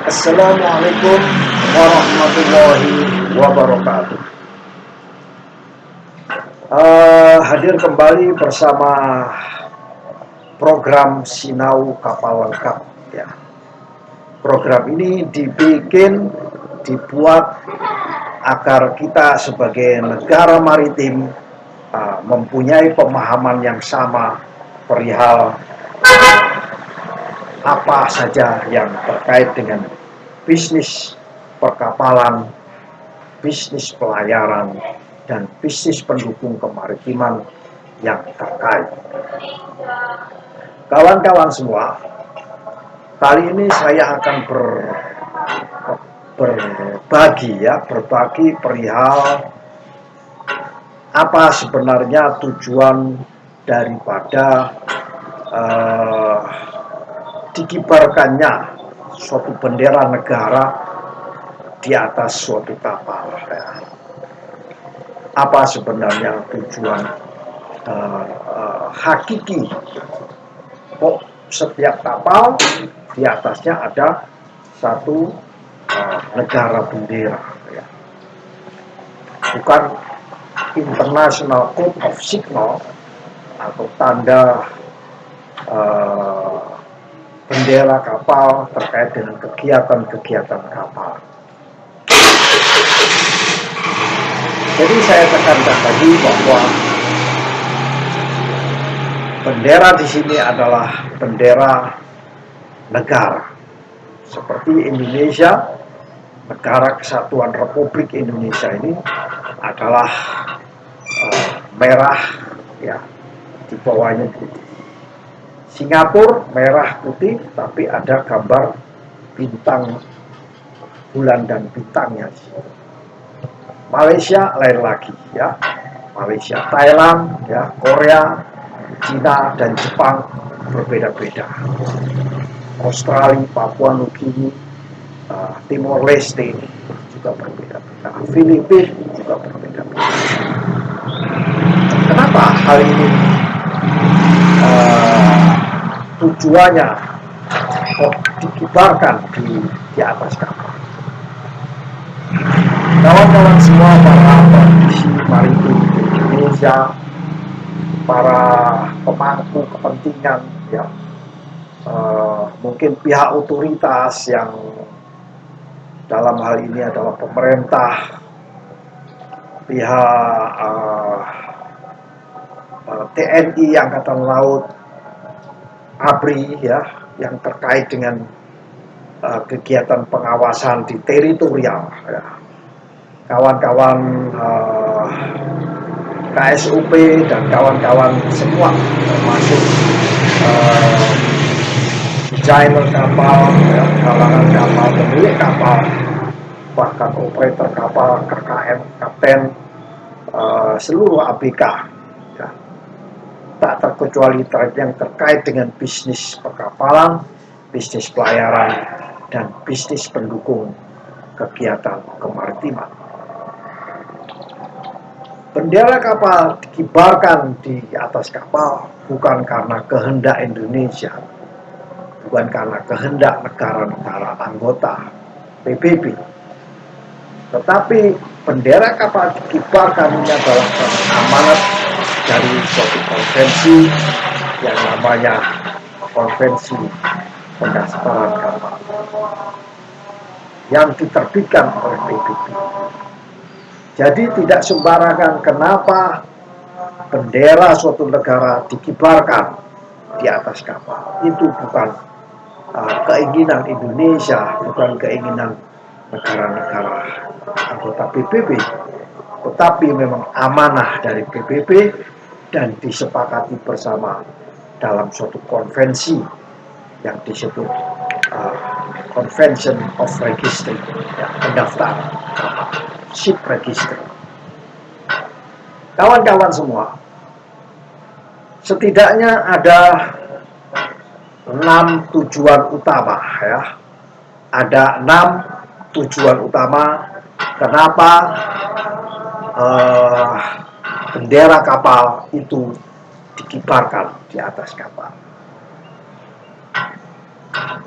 Assalamualaikum warahmatullahi wabarakatuh. Hadir kembali bersama program Sinau Kapal Lengkap. Ya. Program ini dibuat agar kita sebagai negara maritim mempunyai pemahaman yang sama perihal apa saja yang terkait dengan bisnis perkapalan, bisnis pelayaran, dan bisnis pendukung kemaritiman yang terkait. Kawan-kawan semua, kali ini saya akan berbagi perihal apa sebenarnya tujuan daripada dikibarkannya suatu bendera negara di atas suatu kapal. Apa sebenarnya tujuan hakiki kok setiap kapal di atasnya ada satu negara bendera, ya. Bukan International Code of Signal atau tanda bendera kapal terkait dengan kegiatan-kegiatan kapal. Jadi saya tekankan tadi bahwa bendera di sini adalah bendera negara. Seperti Indonesia, Negara Kesatuan Republik Indonesia ini adalah merah, ya, di bawahnya putih. Singapura merah putih, tapi ada gambar bintang, bulan dan bintangnya. Malaysia lain lagi, ya. Malaysia, Thailand, ya, Korea, Cina dan Jepang berbeda-beda. Australia, Papua Nugini, Timor Leste juga berbeda-beda. Filipina juga berbeda-beda. Kenapa hal ini tujuannya kok dikibarkan di atas kapal? Kawan-kawan semua, para praktisi maritim di Indonesia, para pemangku kepentingan, ya, mungkin pihak otoritas yang dalam hal ini adalah pemerintah, pihak TNI Angkatan Laut, ABRI, ya, yang terkait dengan kegiatan pengawasan di teritorial, ya. Kawan-kawan KSUP dan kawan-kawan semua, termasuk desainer kapal, ya, kalangan kapal, pemilik kapal, bahkan operator kapal, KKM, kapten, seluruh ABK, ya, tak terkecuali yang terkait dengan bisnis perkapalan, bisnis pelayaran, dan bisnis pendukung kegiatan kemaritiman. Bendera kapal dikibarkan di atas kapal bukan karena kehendak Indonesia, bukan karena kehendak negara-negara anggota PBB, tetapi bendera kapal dikibarkan ini adalah amanat dari suatu konvensi yang namanya Konvensi Pendaftaran Kapal yang diterbitkan oleh PBB. Jadi tidak sembarangan kenapa bendera suatu negara dikibarkan di atas kapal. Itu bukan keinginan Indonesia, bukan keinginan negara-negara anggota PBB, tetapi memang amanah dari PBB dan disepakati bersama dalam suatu konvensi yang disebut Convention of Registry, ya, pendaftaran kapal, ship register. Kawan-kawan semua, setidaknya ada 6 tujuan utama, ya. Ada 6 tujuan utama kenapa bendera kapal itu dikibarkan di atas kapal.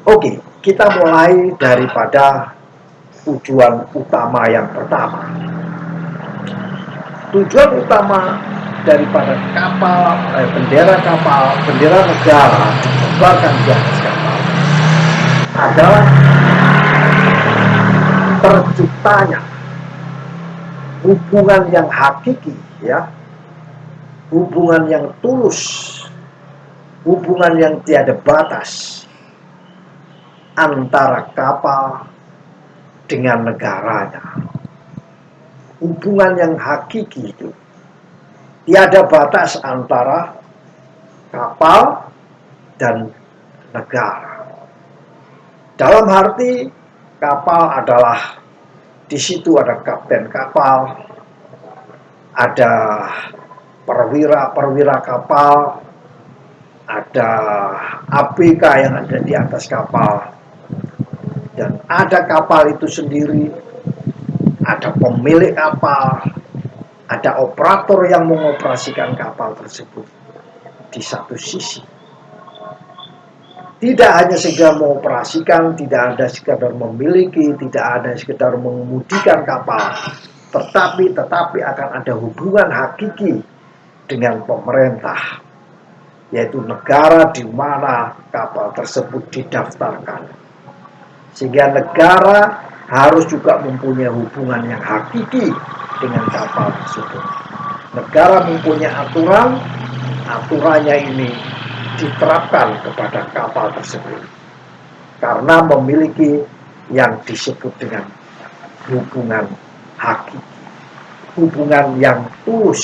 Oke, kita mulai daripada tujuan utama yang pertama. Tujuan utama daripada bendera negara ditebarkan di atas kapal adalah terciptanya hubungan yang hakiki, ya, hubungan yang tulus, hubungan yang tiada batas antara kapal dengan negaranya. Hubungan yang hakiki itu tiada batas antara kapal dan negara. Dalam arti kapal adalah, di situ ada kapten kapal, ada perwira kapal, ada ABK yang ada di atas kapal, dan ada kapal itu sendiri, ada pemilik kapal, ada operator yang mengoperasikan kapal tersebut di satu sisi. Tidak hanya sekedar mengoperasikan, tidak ada sekedar memiliki, tidak ada sekedar mengemudikan kapal, tetapi akan ada hubungan hakiki dengan pemerintah, yaitu negara di mana kapal tersebut didaftarkan. Sehingga negara harus juga mempunyai hubungan yang hakiki dengan kapal tersebut. Negara mempunyai aturan, aturannya ini diterapkan kepada kapal tersebut karena memiliki yang disebut dengan hubungan hakiki, hubungan yang tulus.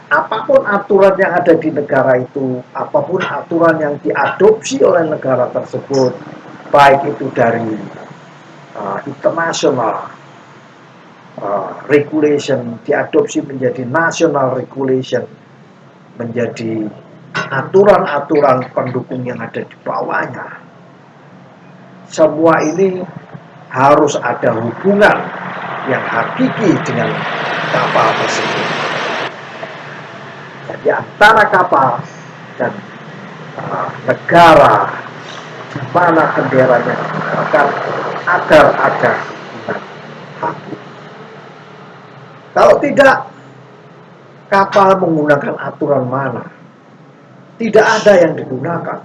Apapun aturan yang ada di negara itu, apapun aturan yang diadopsi oleh negara tersebut, baik itu dari international regulation diadopsi menjadi national regulation, menjadi aturan-aturan pendukung yang ada di bawahnya. Semua ini harus ada hubungan yang hakiki dengan kapal tersebut. Jadi antara kapal dan negara di mana benderanya digunakan agar ada hubungan hakiki. Kalau tidak, kapal menggunakan aturan mana? Tidak ada yang digunakan.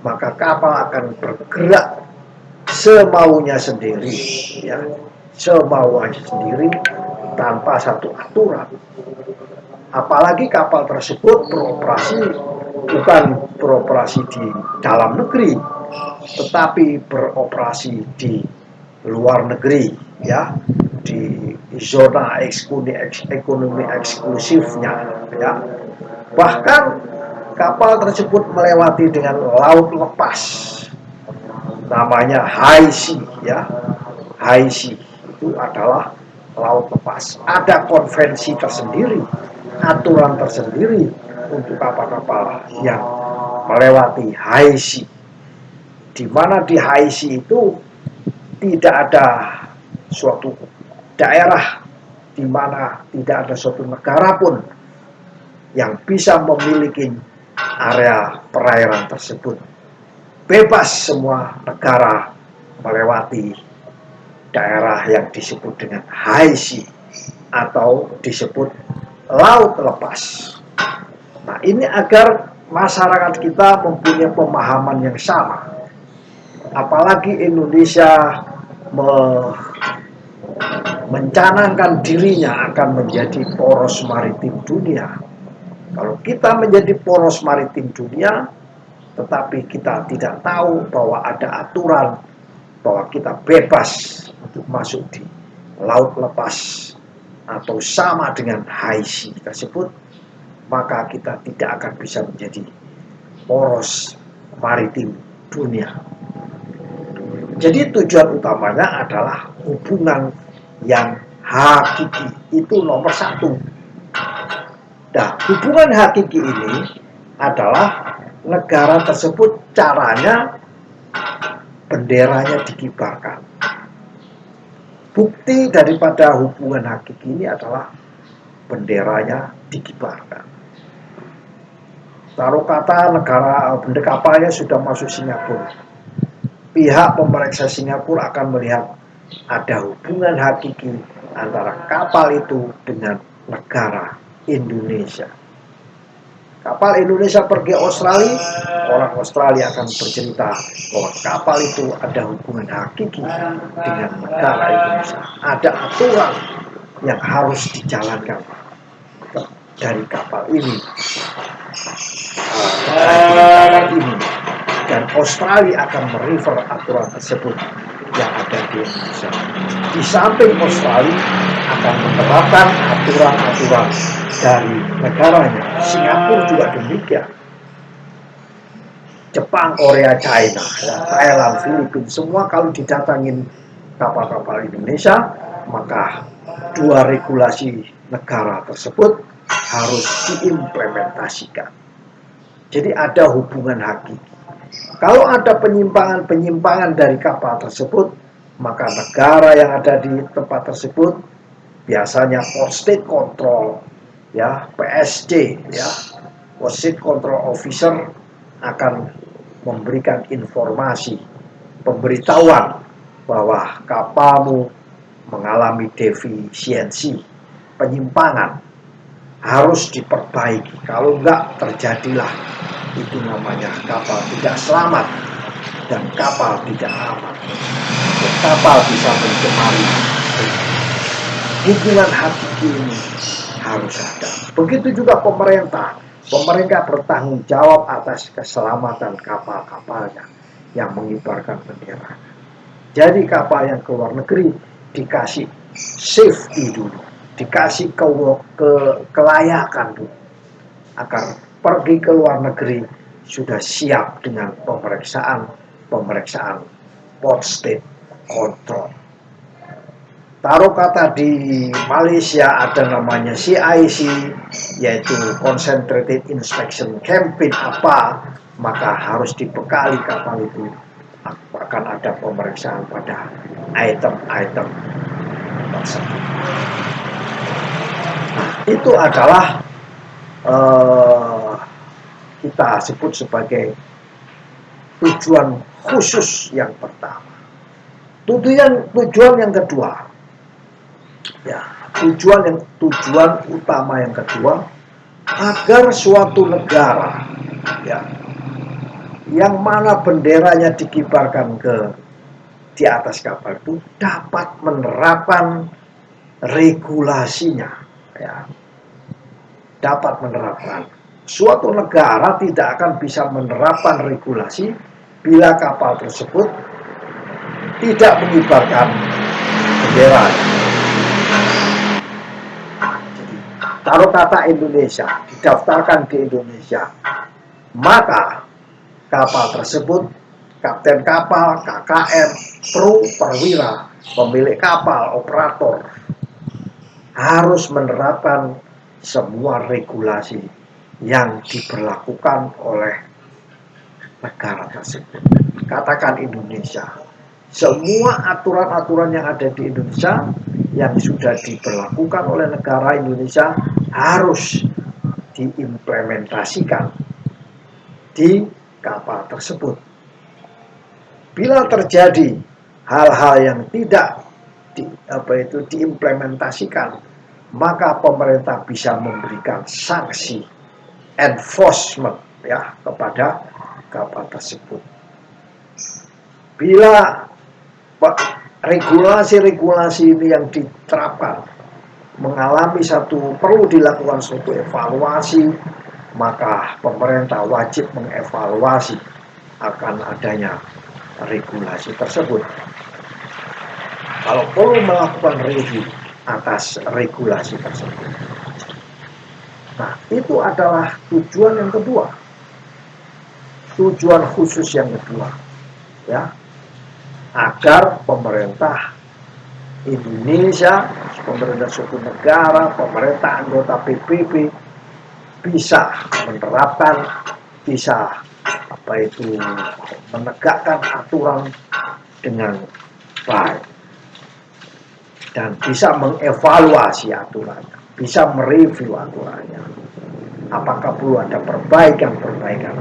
Maka kapal akan bergerak semaunya sendiri, ya, semaunya sendiri tanpa satu aturan. Apalagi kapal tersebut bukan beroperasi di dalam negeri, tetapi beroperasi di luar negeri, ya, di zona ekonomi eksklusifnya, ya. Bahkan kapal tersebut melewati dengan laut lepas, namanya high sea, ya. High sea itu adalah laut lepas. Ada konvensi tersendiri, aturan tersendiri untuk kapal-kapal yang melewati high sea, di mana di high sea itu tidak ada suatu daerah di mana tidak ada suatu negara pun yang bisa memiliki area perairan tersebut. Bebas semua negara melewati daerah yang disebut dengan high sea atau disebut laut lepas. Nah, ini agar masyarakat kita mempunyai pemahaman yang sama. Apalagi Indonesia mencanangkan dirinya akan menjadi poros maritim dunia. Kalau kita menjadi poros maritim dunia, tetapi kita tidak tahu bahwa ada aturan bahwa kita bebas untuk masuk di laut lepas atau sama dengan high sea tersebut, maka kita tidak akan bisa menjadi poros maritim dunia. Jadi tujuan utamanya adalah hubungan yang hakiki, itu nomor satu. Nah, hubungan hakiki ini adalah negara tersebut caranya benderanya dikibarkan. Bukti daripada hubungan hakiki ini adalah benderanya dikibarkan. Taruh kata negara benda kapalnya sudah masuk Singapura, pihak pemeriksa Singapura akan melihat ada hubungan hakiki antara kapal itu dengan negara Indonesia. Kapal Indonesia pergi Australia, orang Australia akan bercerita bahwa kapal itu ada hubungan hakiki dengan negara Indonesia. Ada aturan yang harus dijalankan dari kapal ini, dan Australia akan merefer aturan tersebut yang ada di Indonesia. Di samping Australia akan menerapkan aturan-aturan dari negaranya. Singapura juga demikian. Jepang, Korea, China, Thailand, Filipina, semua kalau didatangin kapal-kapal Indonesia, maka dua regulasi negara tersebut harus diimplementasikan. Jadi ada hubungan hakiki. Kalau ada penyimpangan-penyimpangan dari kapal tersebut, maka negara yang ada di tempat tersebut, biasanya Port State Control, ya PSG, ya Port State Control Officer akan memberikan informasi, pemberitahuan bahwa kapalmu mengalami defisiensi, penyimpangan, harus diperbaiki. Kalau enggak, terjadilah itu namanya kapal tidak selamat dan kapal tidak aman. Dan kapal bisa mencemari. Hubungan hakiki ini harus ada. Begitu juga pemerintah. Pemerintah bertanggung jawab atas keselamatan kapal-kapalnya yang mengibarkan bendera. Jadi kapal yang ke luar negeri dikasih safety dulu, dikasih kelayakan dulu, agar pergi ke luar negeri sudah siap dengan pemeriksaan Port State Control. Taruh kata di Malaysia ada namanya CIC, yaitu Concentrated Inspection Campaign apa, maka harus dibekali kapal itu akan ada pemeriksaan pada item-item tersebut. Nah, itu adalah kita sebut sebagai tujuan khusus yang pertama. Tujuan yang kedua, ya, tujuan utama yang kedua, agar suatu negara, ya, yang mana benderanya dikibarkan di atas kapal itu dapat menerapkan regulasinya, ya, dapat menerapkan. Suatu negara tidak akan bisa menerapkan regulasi bila kapal tersebut tidak mengibarkan bendera. Jadi, taruh kata Indonesia, didaftarkan di Indonesia, maka kapal tersebut, kapten kapal, KKM, kru, perwira, pemilik kapal, operator, harus menerapkan semua regulasi yang diberlakukan oleh negara tersebut. Katakan Indonesia, semua aturan-aturan yang ada di Indonesia yang sudah diberlakukan oleh negara Indonesia harus diimplementasikan di kapal tersebut. Bila terjadi hal-hal yang tidak diimplementasikan, maka pemerintah bisa memberikan sanksi enforcement, ya, kepada kapal tersebut. Bila regulasi-regulasi ini yang diterapkan perlu dilakukan suatu evaluasi, maka pemerintah wajib mengevaluasi akan adanya regulasi tersebut. Kalau perlu melakukan review atas regulasi tersebut. Nah, itu adalah tujuan yang kedua. Tujuan khusus yang kedua, ya, agar pemerintah Indonesia, pemerintah suatu negara, pemerintah anggota PBB bisa menerapkan, bisa menegakkan aturan dengan baik dan bisa mengevaluasi aturannya, bisa mereview aturannya. apakah perlu ada perbaikan-perbaikan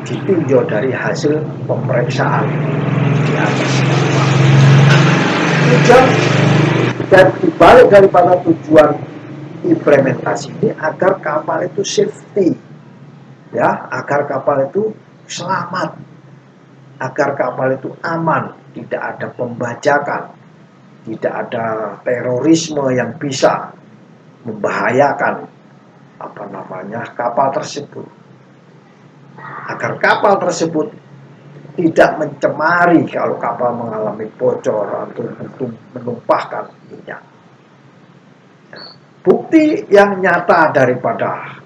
ditinjau dari hasil pemeriksaan di atas kapal. Tujuan dan dibalik daripada tujuan implementasi ini agar kapal itu safety, ya, agar kapal itu selamat, agar kapal itu aman, tidak ada pembajakan, tidak ada terorisme yang bisa membahayakan kapal tersebut, agar kapal tersebut tidak mencemari kalau kapal mengalami bocor atau menumpahkan minyak. Bukti yang nyata daripada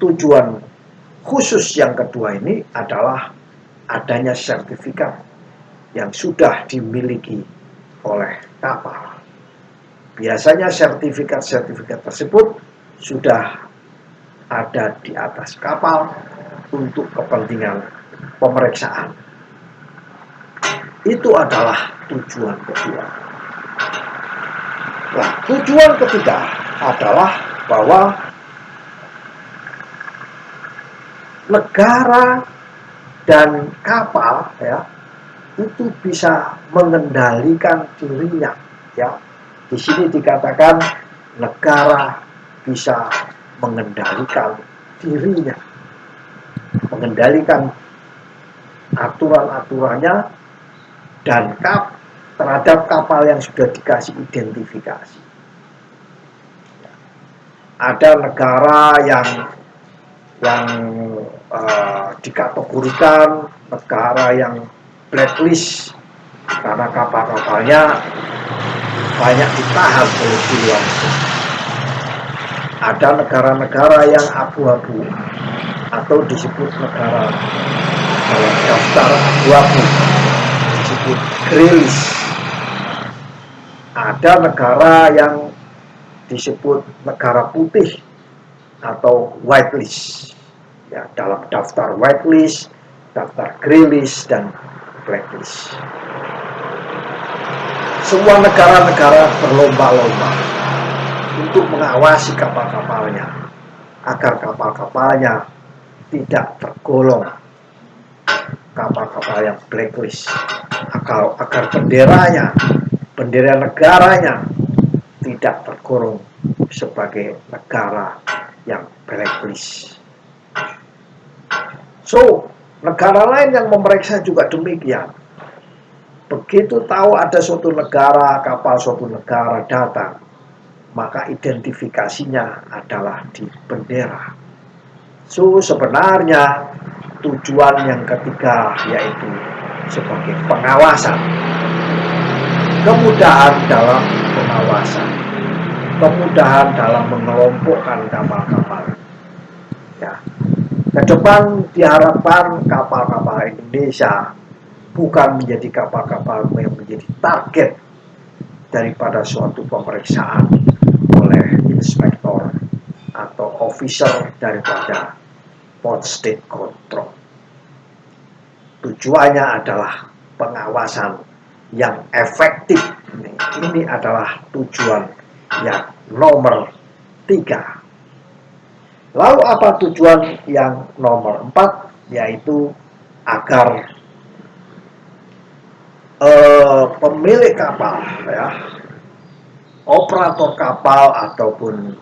tujuan khusus yang kedua ini adalah adanya sertifikat yang sudah dimiliki oleh kapal. Biasanya sertifikat-sertifikat tersebut sudah ada di atas kapal untuk kepentingan pemeriksaan. Itu adalah tujuan kedua. Nah, tujuan ketiga adalah bahwa negara dan kapal, ya, itu bisa mengendalikan dirinya, ya. Di sini dikatakan negara bisa mengendalikan dirinya, mengendalikan aturan-aturannya dan terhadap kapal yang sudah dikasih identifikasi. Ada negara yang dikategorikan negara yang blacklist karena kapal-kapalnya banyak ditahan oleh luar. Ada negara-negara yang abu-abu atau disebut negara dalam daftar abu-abu, disebut grey list. Ada negara yang disebut negara putih atau whitelist, ya, dalam daftar whitelist, daftar grey list, dan blacklist. Semua negara-negara berlomba-lomba untuk mengawasi kapal-kapalnya agar kapal-kapalnya tidak tergolong kapal-kapal yang blacklist, agar bendera negaranya tidak tergolong sebagai negara yang blacklist. So, negara lain yang memeriksa juga demikian. Begitu tahu ada suatu negara, kapal suatu negara datang, maka identifikasinya adalah di bendera. So, sebenarnya tujuan yang ketiga yaitu sebagai pengawasan, kemudahan dalam pengawasan, kemudahan dalam mengelompokkan kapal-kapal. Ya. Ke depan diharapkan kapal-kapal Indonesia bukan menjadi kapal-kapal yang menjadi target daripada suatu pemeriksaan oleh inspektor atau officer daripada Port State Control. Tujuannya adalah pengawasan yang efektif. Ini adalah tujuan yang nomor 3. Lalu apa tujuan yang nomor 4? Yaitu agar pemilik kapal, ya, operator kapal ataupun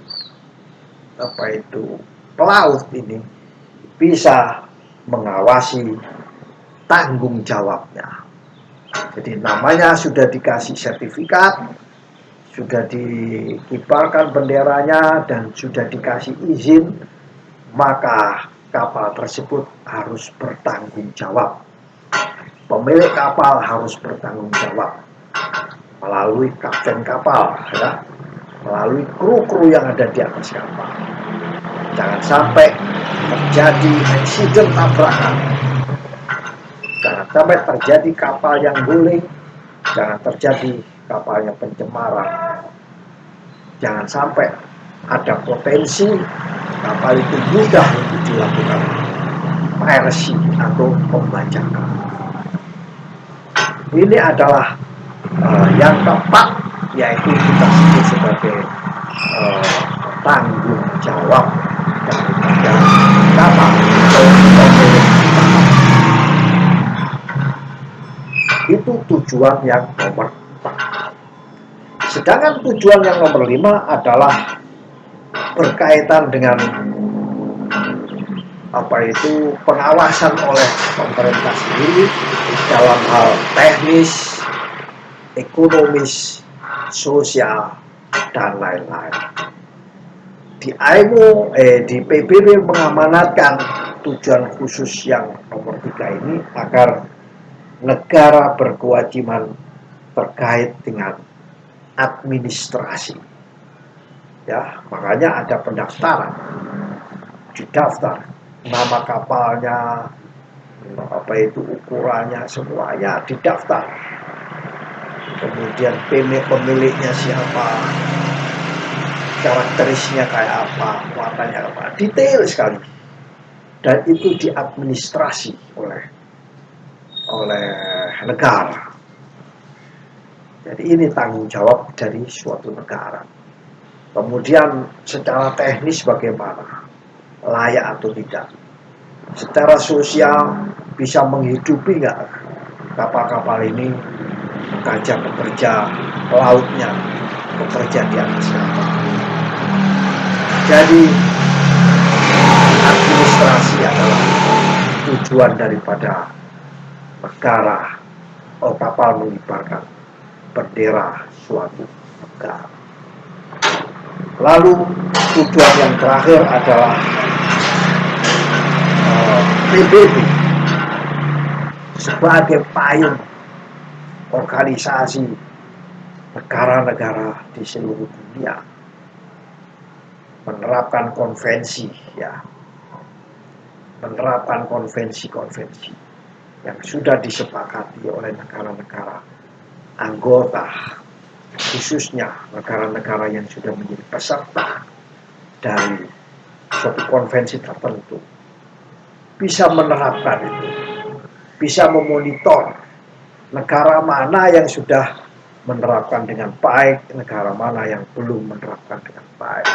pelaut ini bisa mengawasi tanggung jawabnya. Jadi namanya sudah dikasih sertifikat, sudah dikibarkan benderanya, dan sudah dikasih izin, maka kapal tersebut harus bertanggung jawab. Pemilik kapal harus bertanggung jawab melalui kapten kapal, ya, melalui kru-kru yang ada di atas kapal. Jangan sampai terjadi insiden tabrakan, jangan sampai terjadi kapal yang guling, jangan terjadi kapalnya pencemaran, jangan sampai ada potensi kapal itu mudah untuk dilakukan piracy atau pembajakan. Ini adalah yang keempat, yaitu kita sebut sebagai tanggung jawab. tujuan yang nomor 4. Sedangkan tujuan yang nomor 5 adalah berkaitan dengan pengawasan oleh pemerintah sendiri dalam hal teknis, ekonomis, sosial, dan lain-lain. Di PBB mengamanatkan tujuan khusus yang nomor 3 ini agar negara berkewajiban terkait dengan administrasi. Ya, makanya ada pendaftaran, didaftar nama kapalnya, ukurannya, semuanya didaftar. Kemudian pemiliknya siapa, karakteristiknya kayak apa, warnanya apa, detail sekali. Dan itu diadministrasi oleh negara. Jadi ini tanggung jawab dari suatu negara. Kemudian secara teknis bagaimana, layak atau tidak. Secara sosial bisa menghidupi nggak kapal-kapal ini, pekerja lautnya, bekerja di atas kapal. Jadi administrasi adalah tujuan daripada negara kapal mengibarkan bendera suatu negara. Lalu tujuan yang terakhir adalah PBB sebagai payung organisasi negara-negara di seluruh dunia menerapkan konvensi, menerapkan konvensi-konvensi yang sudah disepakati oleh negara-negara anggota, khususnya negara-negara yang sudah menjadi peserta dari suatu konvensi tertentu, bisa menerapkan itu, bisa memonitor negara mana yang sudah menerapkan dengan baik, negara mana yang belum menerapkan dengan baik,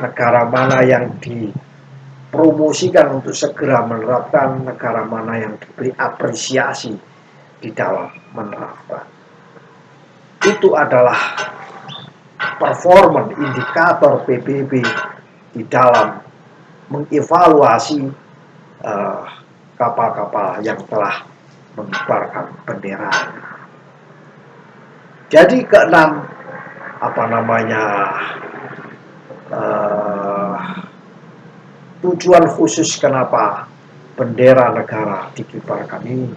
negara mana yang dipromosikan untuk segera menerapkan, negara mana yang diberi apresiasi di dalam menerapkan. Itu adalah performance indikator PBB di dalam mengevaluasi kapal-kapal yang telah mengibarkan bendera. Jadi keenam, tujuan khusus kenapa bendera negara dikibarkan ini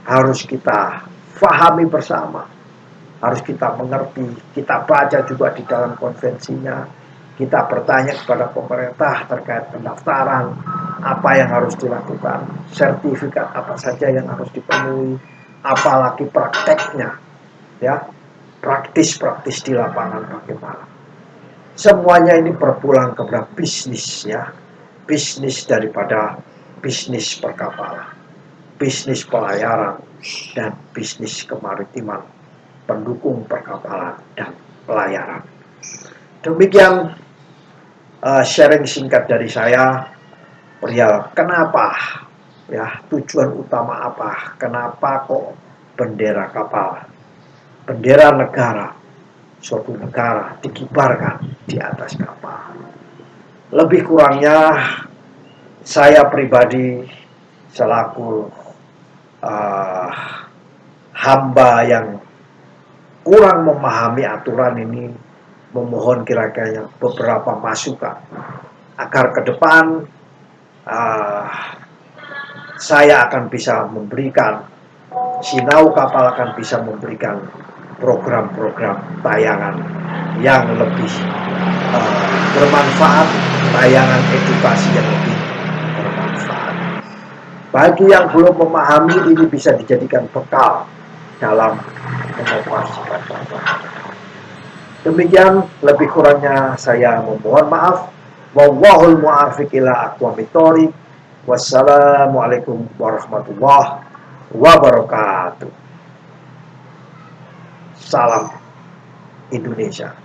harus kita fahami bersama, harus kita mengerti, kita baca juga di dalam konvensinya, kita bertanya kepada pemerintah terkait pendaftaran, apa yang harus dilakukan, sertifikat apa saja yang harus dipenuhi, apalagi prakteknya, praktis di lapangan bagaimana. Semuanya ini berpulang kepada bisnis, bisnis daripada bisnis perkapalan, bisnis pelayaran, dan bisnis kemaritiman, pendukung perkapalan dan pelayaran. Demikian sharing singkat dari saya perihal kenapa, tujuan utama apa, kenapa kok bendera kapal, bendera negara, suatu negara dikibarkan di atas kapal. Lebih kurangnya saya pribadi selaku hamba yang kurang memahami aturan ini, memohon kira-kira beberapa masukan agar ke depan saya akan bisa memberikan, Sinau Kapal akan bisa memberikan program-program tayangan yang lebih bermanfaat, tayangan edukasi yang lebih bermanfaat. Bagi yang belum memahami, ini bisa dijadikan bekal dalam mengoperasikan kapal. Demikian, lebih kurangnya saya memohon maaf. Wallahul muwaffiq ila aqwamit thoriq. Wassalamualaikum warahmatullahi wabarakatuh. Salam Indonesia.